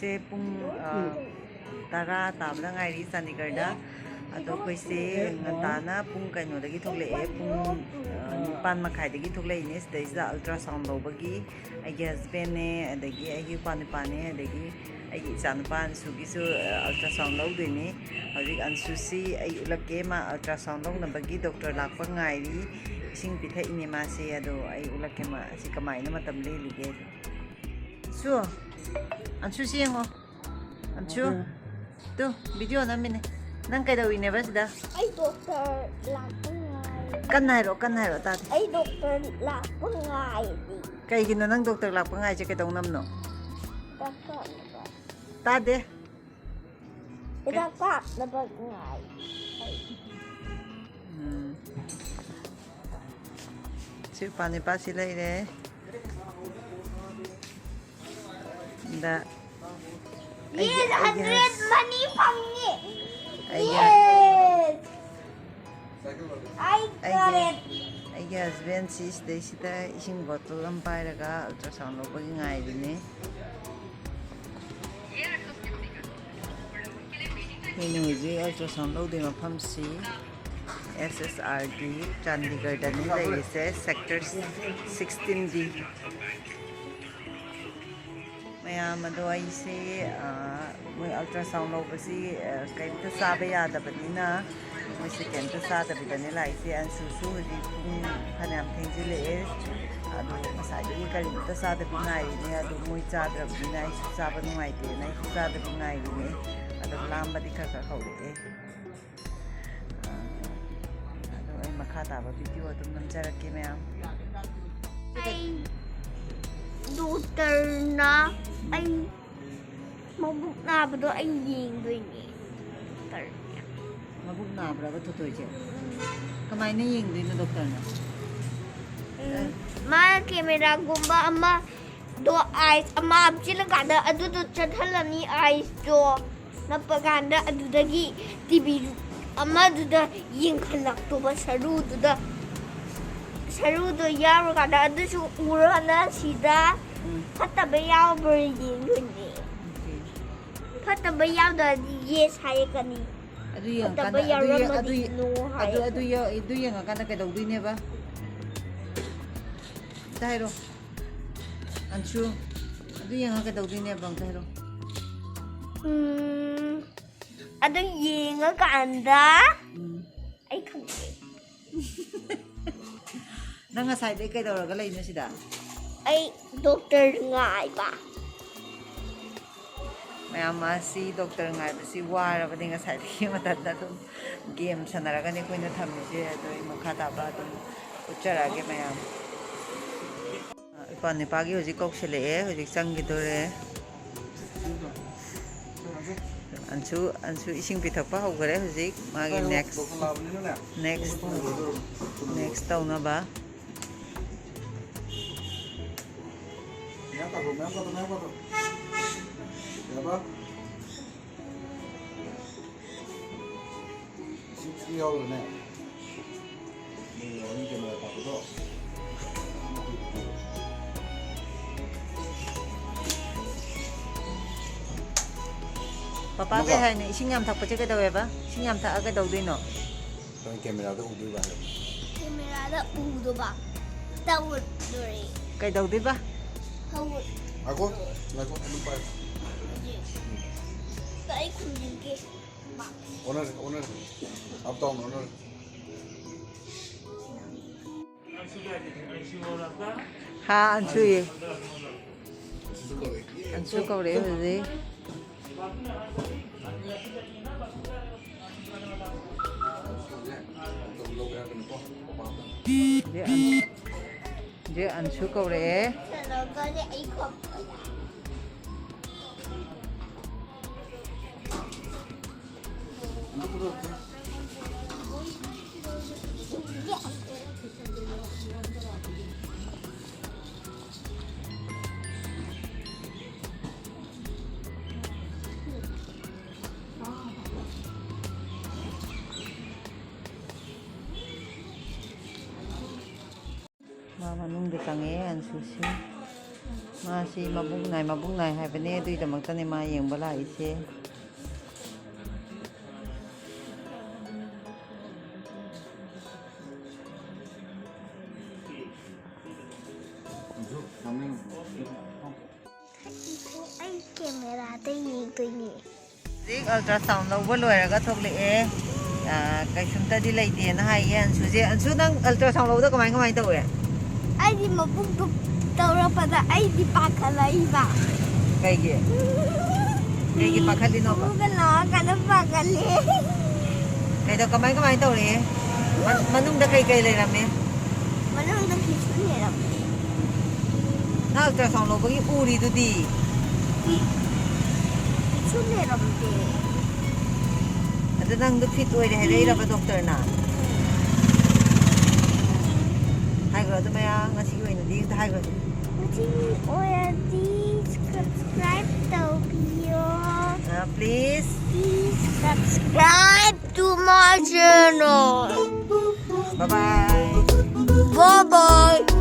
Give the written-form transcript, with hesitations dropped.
Hoizikse pung tara tabla ngairi Chandigarhda ado koise ngantana pung kaino dagi thogle pung nipan makhai dagi thogle ne sida ultrasound lobagi agi husband ne adagi agi pani adagi agi chanpan sugisu ultrasound lodine horik ansusi ai ulake ma ultrasound long nabagi doctor lakpa ngairi ising pitha ine ma se ado ai ulake ma si kamai na matam le lige su ansusi ngo ansu tu video namin nang kay daw inebas da ay doctor lakpangay kanharo tati ay doctor lakpangay kay gino nang doctor lakpangay che kitong namno tade dapat na bagay si pani pa sila ire da yes 100 money pangni yes I got it I guess when sis they sita ising bottle ang pairaga ultrasound lo pag ngai dine Hinuji ultrasound lo din mafam si SSRD Chandigarh ni lai se sector 16D Maya madoi se moi ultrasound lo basi kai ta sabe ya da badina moi se ken ta sa da bidane lai se an su su ri pung khanam thengji le adu masai ni kali ta sa da binai ne adu moi cha da binai su sa ba ngai te nai su sa da binai ne adu lam ba dikha ka khau le adu ai makha ta ba video adu nam chara ke me doctor na ay mabuk na ba do ay ying doi ni doctor mabuk na bra ba to je kamai ne ying din doctor na ma camera gumba ama do eyes ama abjil ga da adu do chathalani eyes do na paganda adu dagi tv ama du da ying khalak to ba saru do yaru ga da adu su ura na sida Phata ba yaw ba ying ni Phata ba yaw da yes hay kani adu yang kan adu yang kan ka dawdi ne ba tairo anchu adu yang ka dawdi ne bang tairo adu ying ka anda ai khang nang ngasai dai kai dawra ga lai na sida ai doctor ngai ba mayama si doctor ngai ba si wara ba dinga sai ki mata da to game sanara ga ne koina thamni je to makha ta ba to uchara ge mayam pani pagi hoji koksele hoji changi dore ansu ising pithakpa hogare hoji magi next taw na ba Papa cái hay này sinh nhầm thật cái đâu vậy ba sinh nhầm thật cái đầu đi nó camera da udo ba tawud dore cái đầu đi ba tawud Aku lupa. kai kunjing ke Owner. Up down owner. ha Anshu câu đấy là gì Dia Anshu câu đấy nó có ai không Mama nung de kange Anshu si ꯃꯥꯁꯤ ꯃꯕꯨꯡ ꯅꯥꯏ ꯍꯥꯏꯕꯅꯦ ꯑꯗꯨꯒꯤꯗꯃꯛꯇꯅꯦ ꯃꯥ ꯌꯦꯡꯕ ꯂꯥꯛꯏꯁꯦ ꯑꯩ ꯀꯦꯃꯦꯔꯥꯗ ꯌꯦꯡꯗꯣꯏꯅꯦ ꯍꯧꯖꯤꯛ ultrasound ꯂꯧꯕ ꯂꯣꯏꯔꯒ ꯊꯣꯛꯂꯛꯑꯦ ꯀꯩꯁꯨꯝꯇꯗꯤ ꯂꯩꯇꯦꯅ ꯍꯥꯏꯌꯦ ꯑꯟꯁꯨꯁꯦ ꯑꯟꯁꯨ ꯅꯪ ultrasound ꯂꯧꯕꯗ ꯀꯃꯥꯏ ꯇꯧꯋꯦ ꯑꯩꯗꯤ ꯃꯕꯨꯛꯇꯨ ꯇꯧꯔꯛꯄꯗ ꯑꯩꯗꯤ ꯄꯥꯈꯠꯂꯛꯏꯕ ꯀꯩꯒꯤ ꯄꯥꯈꯠꯂꯤꯅꯣꯕ ꯑꯃꯨꯛꯀ ꯂꯥꯛꯑꯀꯥꯟꯗ ꯄꯥꯈꯠꯂꯦ ꯀꯩꯗꯣ ꯀꯃꯥꯏ ꯇꯧꯔꯦ ꯃꯅꯨꯡꯗ ꯀꯩ ꯂꯩꯔꯝꯃꯦ ꯃꯅꯨꯡꯗ ꯐꯤꯁꯨ ꯂꯩꯔꯝꯃꯦ ꯅꯪ ultrasound ꯂꯧꯕꯒꯤ ꯎꯔꯤꯗꯨꯗꯤ ꯐꯤꯁꯨ ꯂꯩꯔꯝꯗꯦ ꯑꯗꯨ ꯅꯪꯗꯣ ꯐꯤꯠ ꯑꯣꯏꯔꯦ ꯍꯥꯏꯔꯛꯏꯔꯕ ꯗꯣꯛꯇꯔꯅ 하이그라 좀 해야 나 지금 있는데 이거 하이그라 subscribe please subscribe to my channel. bye bye Bye bye.